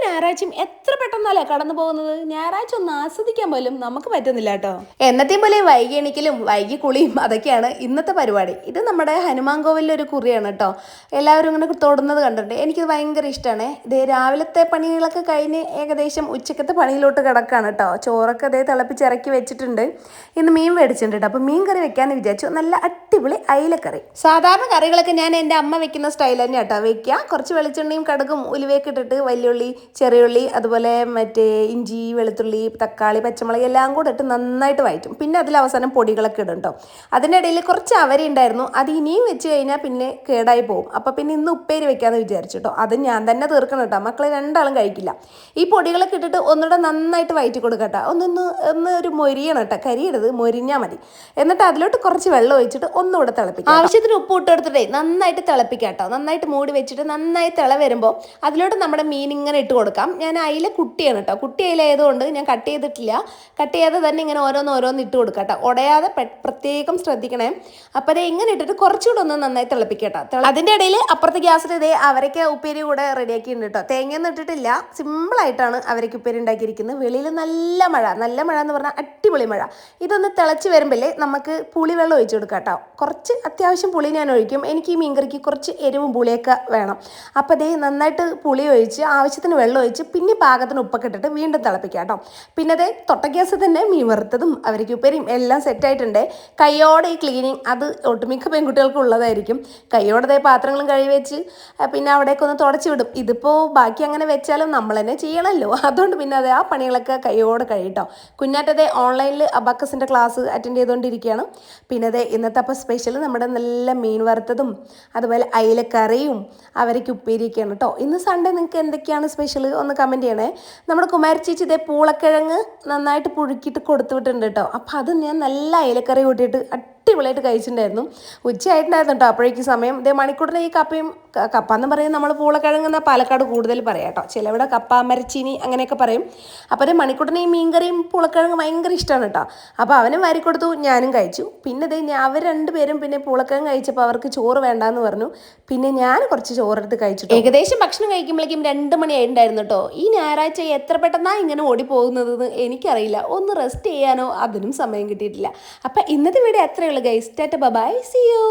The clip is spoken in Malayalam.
ഞായറാഴ്ചയും എത്ര പെട്ടെന്നല്ലേ കടന്നു പോകുന്നത്. ഞായറാഴ്ച ഒന്ന് ആസ്വദിക്കാൻ പോലും നമുക്ക് പറ്റുന്നില്ല കേട്ടോ. എന്നത്തെയും പോലെ വൈകി എണിക്കലും വൈകി കുളിയും അതൊക്കെയാണ് ഇന്നത്തെ പരിപാടി. ഇത് നമ്മുടെ ഹനുമാൻ കോവിലിലെ ഒരു കുറിയാണ് കേട്ടോ. എല്ലാവരും ഇങ്ങനെ തൊടുന്നത് കണ്ടിട്ടുണ്ട്. എനിക്കത് ഭയങ്കര ഇഷ്ടമാണ്. ഇതേ രാവിലത്തെ പണികളൊക്കെ കഴിഞ്ഞ് ഏകദേശം ഉച്ചക്കത്തെ പണിയിലോട്ട് കിടക്കുകയാണ് കേട്ടോ. ചോറൊക്കെ അതേ തിളപ്പിച്ചിറക്കി വെച്ചിട്ടുണ്ട്. ഇന്ന് മീൻ മേടിച്ചിട്ടുണ്ട് കേട്ടോ. അപ്പോൾ മീൻ കറി വെക്കാമെന്ന് വിചാരിച്ചു. നല്ല അടിപൊളി അയിലക്കറി. സാധാരണ കറികളൊക്കെ ഞാൻ എൻ്റെ അമ്മ വെക്കുന്ന സ്റ്റൈൽ തന്നെ കേട്ടോ വെക്കുക. കുറച്ച് വെളിച്ചെണ്ണയും കടുകും ഉലുവയൊക്കെ ഇട്ടിട്ട് വലിയുള്ളി, ചെറിയുള്ളി, അതുപോലെ മറ്റേ ഇഞ്ചി, വെളുത്തുള്ളി, തക്കാളി, പച്ചമുളക് എല്ലാം കൂടെ ഇട്ട് നന്നായിട്ട് വഴറ്റും. പിന്നെ അതിൽ അവസാനം പൊടികളൊക്കെ ഇടും കേട്ടോ. അതിൻ്റെ ഇടയിൽ കുറച്ച് അവര ഉണ്ടായിരുന്നു. അത് ഇനിയും വെച്ച് കഴിഞ്ഞാൽ പിന്നെ കേടായി പോകും. അപ്പോൾ പിന്നെ ഇന്ന് ഉപ്പേരി വെക്കാമെന്ന് വിചാരിച്ചു കേട്ടോ. അത് ഞാൻ തന്നെ തീർക്കണം കേട്ടോ. മക്കളെ രണ്ടാളും കഴിക്കില്ല. ഈ പൊടികളൊക്കെ ഇട്ടിട്ട് ഒന്നുകൂടെ നന്നായിട്ട് വഴറ്റി കൊടുക്കുക കേട്ടോ. ഒന്ന് ഒരു മൊരിയണം കേട്ടോ. കരിയിടത് മൊരിഞ്ഞാൽ മതി. എന്നിട്ട് അതിലോട്ട് കുറച്ച് വെള്ളം ഒഴിച്ചിട്ട് ഒന്നുകൂടെ തിളപ്പിക്കാം. ആവശ്യത്തിന് ഉപ്പ് ഇട്ട് കൊടുത്തിട്ടേ നന്നായിട്ട് തിളപ്പിക്കാം കേട്ടോ. നന്നായിട്ട് മൂടി വെച്ചിട്ട് നന്നായി തിള വരുമ്പോൾ അതിലോട്ട് നമ്മുടെ മീൻ ഇങ്ങനെ ഇട്ട് കൊടുക്കാം. ഞാൻ അയില കുട്ടിയാണ് കേട്ടോ. കുട്ടി അയിലായതുകൊണ്ട് ഞാൻ കട്ട് ചെയ്തിട്ടില്ല. കട്ട് ചെയ്യാതെ തന്നെ ഇങ്ങനെ ഓരോന്ന് ഇട്ട് കൊടുക്കാം കേട്ടോ. ഉടയാതെ പ്രത്യേകം ശ്രദ്ധിക്കണേ. അപ്പോൾ അത് ഇങ്ങനെ ഇട്ടിട്ട് കുറച്ചുകൂടെ ഒന്ന് നന്നായി തിളപ്പിക്കാം കേട്ടോ. അതിൻ്റെ ഇടയിൽ അപ്പുറത്തെ ഗ്യാസിൽ ഇതേ അവരൊക്കെ ഉപ്പേരി കൂടെ റെഡിയാക്കിയിട്ടുണ്ട് കേട്ടോ. തേങ്ങയൊന്നും ഇട്ടിട്ടില്ല. സിമ്പിളായിട്ടാണ് അവരൊക്കെ ഉപ്പേരി ഉണ്ടാക്കിയിരിക്കുന്നത്. വെളിയിൽ നല്ല മഴ എന്ന് പറഞ്ഞാൽ അടിപൊളി മഴ. ഇതൊന്ന് തിളച്ച് വരുമ്പോഴേ നമുക്ക് പുളിവെള്ളം ഒഴിച്ചു കൊടുക്കാം കേട്ടോ. കുറച്ച് അത്യാവശ്യം പുളി ഞാൻ ഒഴിക്കും. എനിക്ക് ഈ മീൻകറിക്ക് കുറച്ച് എരിവും പുളിയൊക്കെ വേണം. അപ്പോൾ അതേ നന്നായിട്ട് പുളി ഒഴിച്ച് ആവശ്യത്തിന് വെള്ളം ഒഴിച്ച് പിന്നെ പാകത്തിന് ഉപ്പൊക്കെ ഇട്ടിട്ട് വീണ്ടും തിളപ്പിക്കാം കേട്ടോ. പിന്നെ അതേ തൊട്ട ഗ്യാസിൽ തന്നെ മീൻ വറുത്തതും അവർക്ക് ഉപ്പേരിയും എല്ലാം സെറ്റായിട്ടുണ്ട്. കയ്യോടെ ഈ ക്ലീനിങ് അത് ഒട്ടുമിക്ക പെൺകുട്ടികൾക്കും ഉള്ളതായിരിക്കും. കയ്യോടെ പാത്രങ്ങളും കഴുകി വെച്ച് പിന്നെ അവിടേക്ക് ഒന്ന് തുടച്ച് വിടും. ഇതിപ്പോൾ ബാക്കി അങ്ങനെ വെച്ചാലും നമ്മൾ തന്നെ ചെയ്യണമല്ലോ. അതുകൊണ്ട് പിന്നെ അത് ആ പണികളൊക്കെ കയ്യോടെ കഴിയട്ടോ. കുഞ്ഞാറ്റതെ ഓൺലൈനിൽ അബാക്കസിൻ്റെ ക്ലാസ് അറ്റൻഡ് ചെയ്തുകൊണ്ടിരിക്കുകയാണ്. പിന്നെ അതേ ഇന്നത്തെ അപ്പോൾ സ്പെഷ്യൽ നമ്മുടെ നല്ല മീൻ വറുത്തതും അതുപോലെ അയിലക്കറിയും അവരക്ക് ഉപ്പേരിയൊക്കെയാണ് കേട്ടോ. ഇന്ന് സൺഡേ നിങ്ങൾക്ക് എന്തൊക്കെയാണ് സ്പെഷ്യൽ ഒന്ന് കമൻറ്റ് ചെയ്യണേ. നമ്മുടെ കുമാരി ചേച്ചി ഇതേ പൂളക്കിഴങ്ങ് നന്നായിട്ട് പുഴുക്കിയിട്ട് കൊടുത്തു വിട്ടിട്ടുണ്ട് കേട്ടോ. അപ്പോൾ അത് ഞാൻ നല്ല അയിലക്കറി കൂട്ടിയിട്ട് അടിപൊളിയായിട്ട് കഴിച്ചിട്ടുണ്ടായിരുന്നു. ഉച്ചയായിട്ടുണ്ടായിരുന്നു കേട്ടോ അപ്പോഴേക്ക് സമയം. ഇതേ മണിക്കൂറിന് ഈ കപ്പ എന്ന് പറയും നമ്മൾ പൂളക്കിഴങ്ങ് എന്നാൽ പാലക്കാട് കൂടുതൽ പറയാം കേട്ടോ. ചിലവിടെ കപ്പ, മരച്ചീനി അങ്ങനെയൊക്കെ പറയും. അപ്പോൾ അതേ മണിക്കൂറിന് ഈ മീൻകറിയും പൂളക്കിഴങ്ങ് ഭയങ്കര ഇഷ്ടമാണ് കേട്ടോ. അപ്പോൾ അവനും വാരി കൊടുത്തു, ഞാനും കഴിച്ചു. പിന്നെ അവർ രണ്ടുപേരും പിന്നെ പൂളക്കിഴങ്ങ് കഴിച്ചപ്പോൾ അവർക്ക് ചോറ് വേണ്ടാന്ന് പറഞ്ഞു. പിന്നെ ഞാൻ കുറച്ച് ചോറെടുത്ത് കഴിച്ചു. ഏകദേശം ഭക്ഷണം കഴിക്കുമ്പോഴേക്കും 2 മണിയായിട്ടുണ്ടായിരുന്നു കേട്ടോ. ഈ ഞായറാഴ്ച എത്ര പെട്ടെന്നാണ് ഇങ്ങനെ ഓടിപ്പോകുന്നതെന്ന് എനിക്കറിയില്ല. ഒന്ന് റെസ്റ്റ് ചെയ്യാനോ അതിനും സമയം കിട്ടിയിട്ടില്ല. അപ്പം ഇന്നത്തെ വീഡിയോ അത്രയേ ഉള്ളൂ guys. Tata bye, see U.